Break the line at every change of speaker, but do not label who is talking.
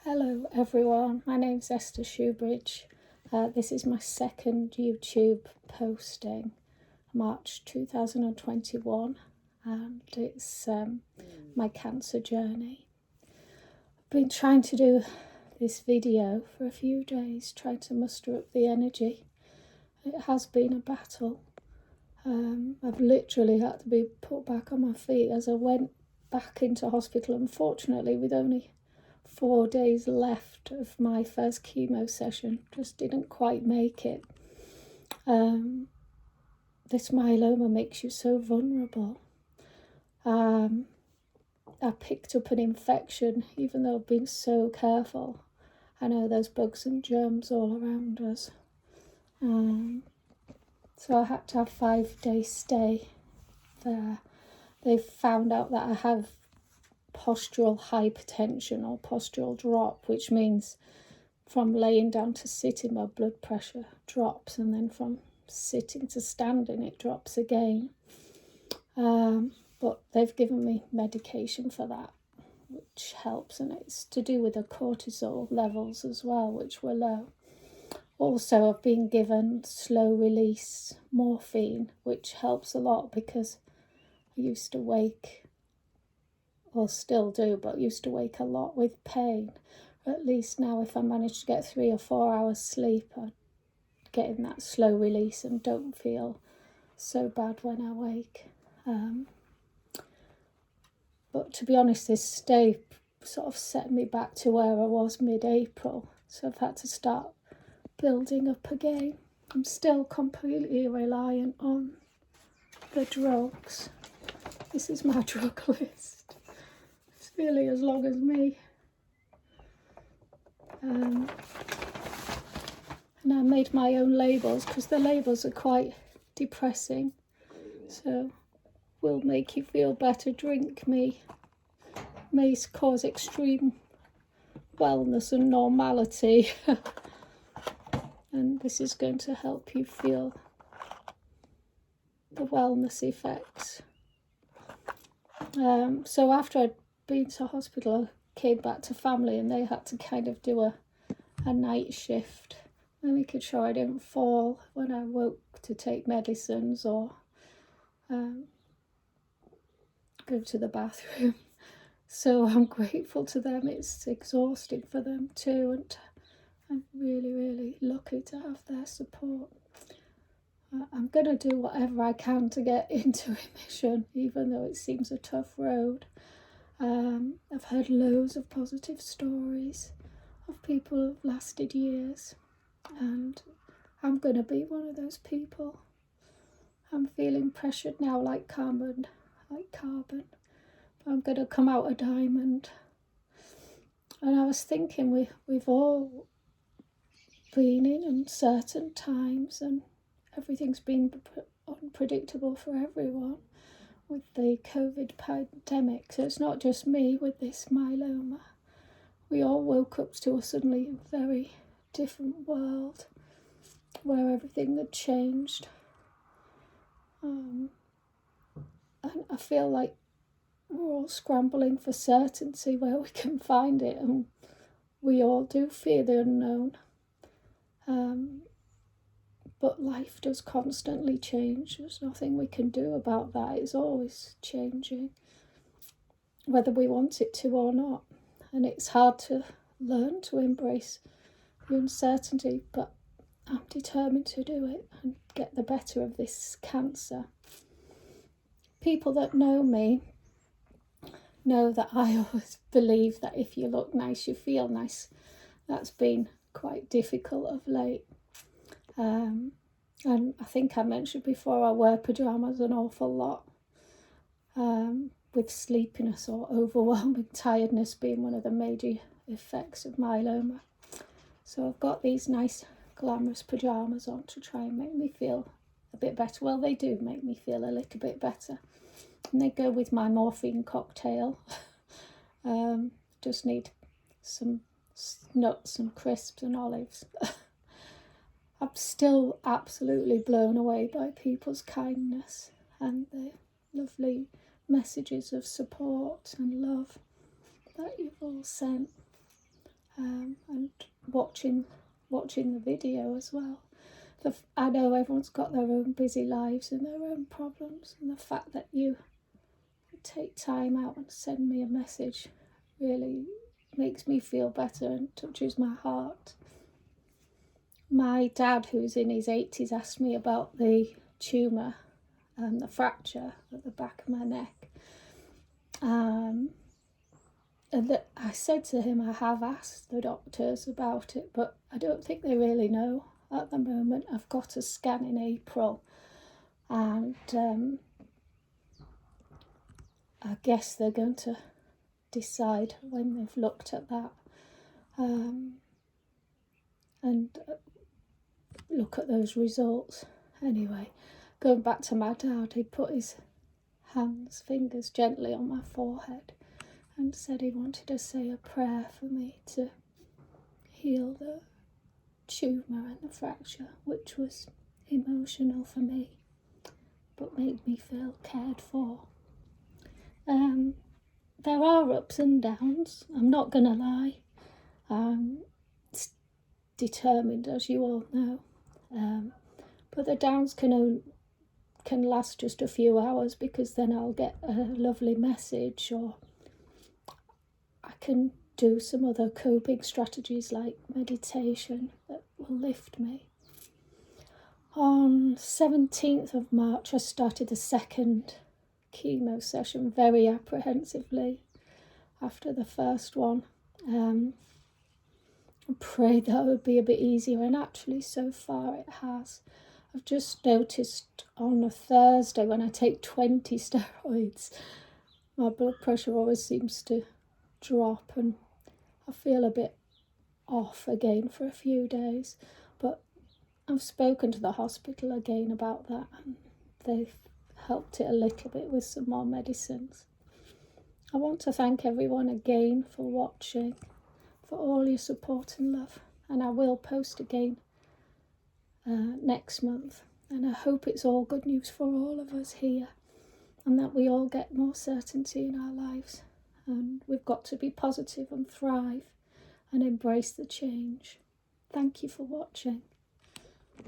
Hello everyone, my name's Esther Shoebridge. This is my second YouTube posting, March 2021, and it's my cancer journey. I've been trying to do this video for a few days, trying to muster up the energy. It has been a battle. I've literally had to be put back on my feet as I went back into hospital, unfortunately with only 4 days left of my first chemo session. Just didn't quite make it. This myeloma makes you so vulnerable. I picked up an infection even though I've been so careful. I know there's bugs and germs all around us. So I had to have a 5-day stay there. They found out that I have postural hypertension or postural drop, which means from laying down to sitting my blood pressure drops, and then from sitting to standing it drops again. But they've given me medication for that, which helps, and it's to do with the cortisol levels as well, which were low. Also, I've been given slow release morphine, which helps a lot because I used to wake, or still do, but used to wake a lot with pain. At least now, if I manage to get 3 or 4 hours sleep, I'm getting that slow release and don't feel so bad when I wake. But to be honest, this stay sort of set me back to where I was mid-April, so I've had to start building up again. I'm still completely reliant on the drugs. This is my drug list. It's really as long as me. And I made my own labels because the labels are quite depressing. So, will make you feel better, drink me, may cause extreme wellness and normality. And this is going to help you feel the wellness effects. So after I'd been to hospital, I came back to family and they had to kind of do a night shift, making sure I didn't fall when I woke to take medicines or go to the bathroom. So I'm grateful to them. It's exhausting for them too, and I'm really, really lucky to have their support. I'm going to do whatever I can to get into remission, even though it seems a tough road. I've heard loads of positive stories of people who've lasted years, and I'm going to be one of those people. I'm feeling pressured now like carbon. I'm going to come out a diamond. And I was thinking we've all been in uncertain times, and everything's been unpredictable for everyone with the COVID pandemic. So it's not just me with this myeloma. We all woke up to a suddenly very different world where everything had changed. And I feel like we're all scrambling for certainty where we can find it, and we all do fear the unknown. But life does constantly change. There's nothing we can do about that. It's always changing, whether we want it to or not. And it's hard to learn to embrace the uncertainty, but I'm determined to do it and get the better of this cancer. People that know me know that I always believe that if you look nice, you feel nice. That's been quite difficult of late. And I think I mentioned before, I wear pyjamas an awful lot, with sleepiness or overwhelming tiredness being one of the major effects of myeloma. So I've got these nice glamorous pyjamas on to try and make me feel a bit better. Well, they do make me feel a little bit better. And they go with my morphine cocktail. Just need some nuts and crisps and olives. I'm still absolutely blown away by people's kindness and the lovely messages of support and love that you've all sent. and watching the video as well. I know everyone's got their own busy lives and their own problems, and the fact that you take time out and send me a message really makes me feel better and touches my heart. My dad, who's in his 80s, asked me about the tumour and the fracture at the back of my neck. And I said to him, I have asked the doctors about it, but I don't think they really know at the moment. I've got a scan in April, and I guess they're going to decide when they've looked at that, and look at those results. Anyway, going back to my dad, he put his fingers gently on my forehead and said he wanted to say a prayer for me to heal the tumour and the fracture, which was emotional for me, but made me feel cared for. There are ups and downs, I'm not going to lie. It's determined, as you all know. But the downs can last just a few hours, because then I'll get a lovely message, or I can do some other coping strategies like meditation that will lift me. On 17th of March, I started the second chemo session very apprehensively after the first one. I prayed that it would be a bit easier, and actually so far it has. I've just noticed on a Thursday, when I take 20 steroids, my blood pressure always seems to drop and I feel a bit off again for a few days. But I've spoken to the hospital again about that, and they've helped it a little bit with some more medicines. I want to thank everyone again for watching, for all your support and love, and I will post again next month, and I hope it's all good news for all of us here, and that we all get more certainty in our lives, and we've got to be positive and thrive and embrace the change. Thank you for watching.